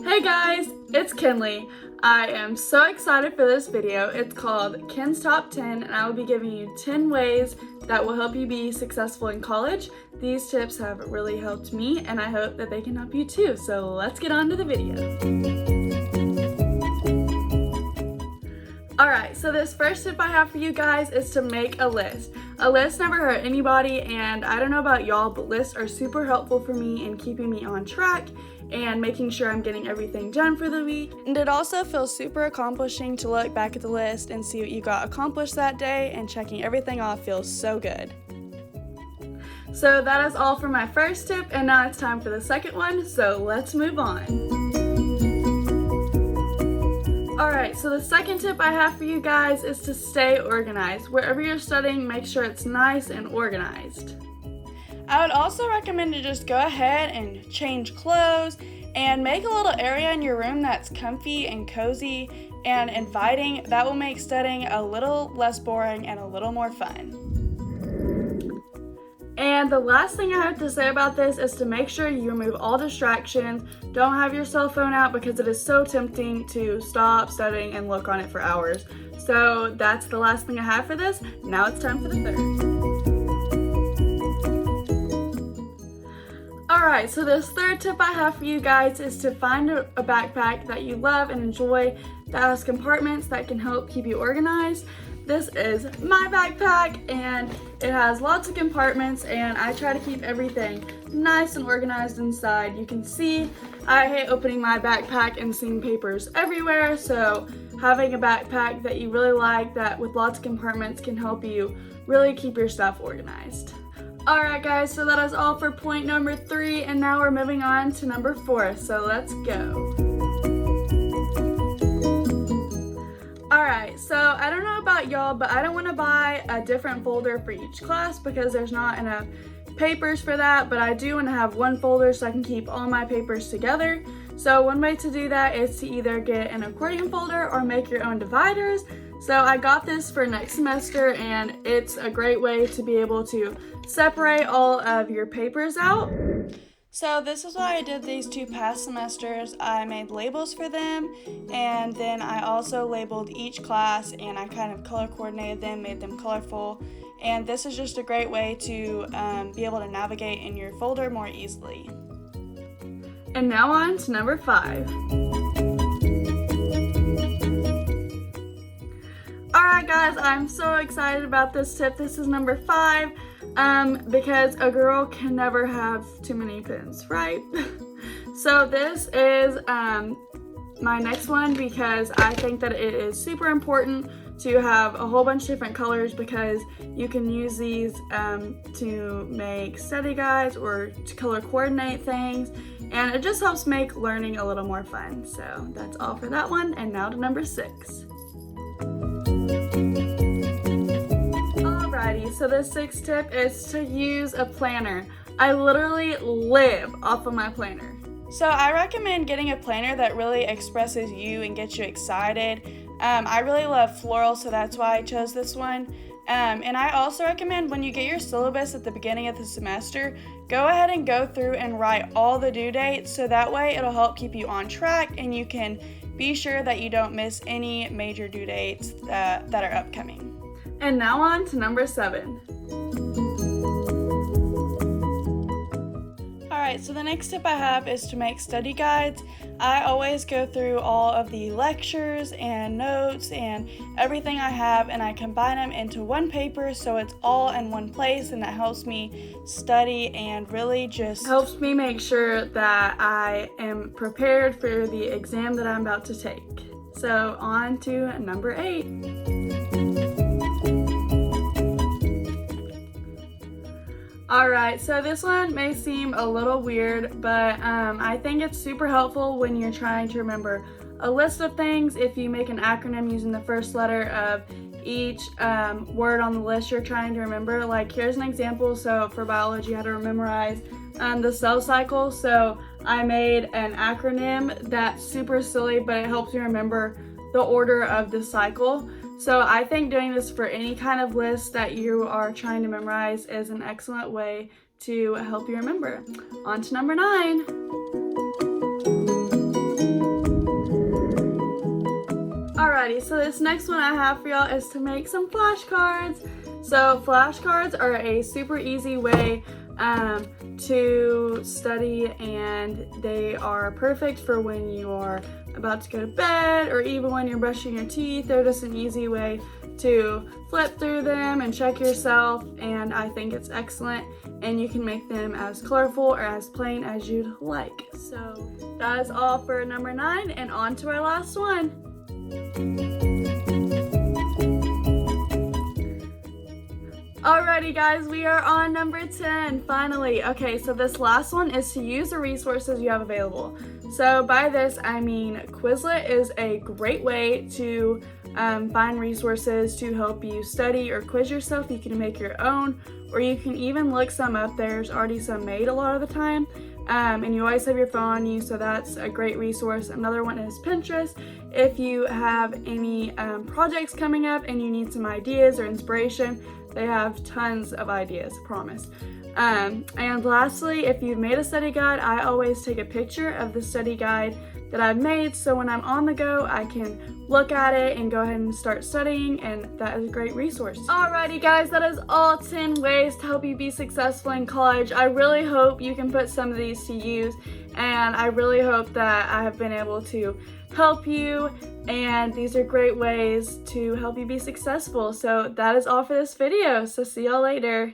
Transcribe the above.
Hey guys, it's Kinley. I am so excited for this video. It's called Ken's Top 10 and I will be giving you 10 ways that will help you be successful in college. These tips have really helped me and I hope that they can help you too. So let's get on to the video. Alright, so this first tip I have for you guys is to make a list. A list never hurt anybody, and I don't know about y'all, but lists are super helpful for me in keeping me on track and making sure I'm getting everything done for the week. And it also feels super accomplishing to look back at the list and see what you got accomplished that day, and checking everything off feels so good. So that is all for my first tip, and now it's time for the second one, so let's move on. Alright, so the second tip I have for you guys is to stay organized. Wherever you're studying, make sure it's nice and organized. I would also recommend to just go ahead and change clothes and make a little area in your room that's comfy and cozy and inviting. That will make studying a little less boring and a little more fun. And the last thing I have to say about this is to make sure you remove all distractions. Don't have your cell phone out because it is so tempting to stop studying and look on it for hours. So that's the last thing I have for this. Now it's time for the third. Alright, so this third tip I have for you guys is to find a backpack that you love and enjoy that has compartments that can help keep you organized. This is my backpack and it has lots of compartments and I try to keep everything nice and organized inside. You can see I hate opening my backpack and seeing papers everywhere, so having a backpack that you really like that with lots of compartments can help you really keep your stuff organized. Alright guys, so that is all for point number 3, and now we're moving on to number 4, so let's go. Alright, so I don't know about y'all, but I don't want to buy a different folder for each class because there's not enough papers for that, but I do want to have one folder so I can keep all my papers together. So one way to do that is to either get an accordion folder or make your own dividers. So I got this for next semester and it's a great way to be able to separate all of your papers out. So this is what I did these 2 past semesters. I made labels for them and then I also labeled each class and I kind of color coordinated them, made them colorful. And this is just a great way to be able to navigate in your folder more easily. And now on to number 5. Alright guys, I'm so excited about this tip. This is number 5. Because a girl can never have too many pens, right? So this is my next one because I think that it is super important to have a whole bunch of different colors because you can use these to make study guides or to color coordinate things, and it just helps make learning a little more fun. So that's all for that one, and now to number 6. So the 6th tip is to use a planner. I literally live off of my planner. So I recommend getting a planner that really expresses you and gets you excited. I really love floral, so that's why I chose this one. And I also recommend when you get your syllabus at the beginning of the semester, go ahead and go through and write all the due dates, so that way it'll help keep you on track and you can be sure that you don't miss any major due dates that are upcoming. And now on to number 7. Alright, so the next tip I have is to make study guides. I always go through all of the lectures and notes and everything I have and I combine them into one paper so it's all in one place, and that helps me study and really just helps me make sure that I am prepared for the exam that I'm about to take. So on to number 8. Alright, so this one may seem a little weird, but I think it's super helpful when you're trying to remember a list of things. If you make an acronym using the first letter of each word on the list you're trying to remember. Like here's an example. So for biology, I had to memorize the cell cycle. So I made an acronym that's super silly, but it helps you remember the order of the cycle. So I think doing this for any kind of list that you are trying to memorize is an excellent way to help you remember. On to number 9. so this next one I have for y'all is to make some flashcards. So flashcards are a super easy way to study, and they are perfect for when you are about to go to bed or even when you're brushing your teeth. They're just an easy way to flip through them and check yourself, and I think it's excellent, and you can make them as colorful or as plain as you'd like. So that is all for number 9, and on to our last one. Alrighty guys, we are on number 10, finally. Okay, so this last one is to use the resources you have available. So by this, I mean Quizlet is a great way to find resources to help you study or quiz yourself. You can make your own, or you can even look some up. There's already some made a lot of the time. And you always have your phone on you, so that's a great resource. Another one is Pinterest. If you have any projects coming up and you need some ideas or inspiration, they have tons of ideas, I promise. And lastly, if you've made a study guide, I always take a picture of the study guide that I've made, so when I'm on the go, I can look at it and go ahead and start studying, and that is a great resource. Alrighty guys, that is all 10 ways to help you be successful in college. I really hope you can put some of these to use, and I really hope that I have been able to help you, and these are great ways to help you be successful. So that is all for this video, so see y'all later.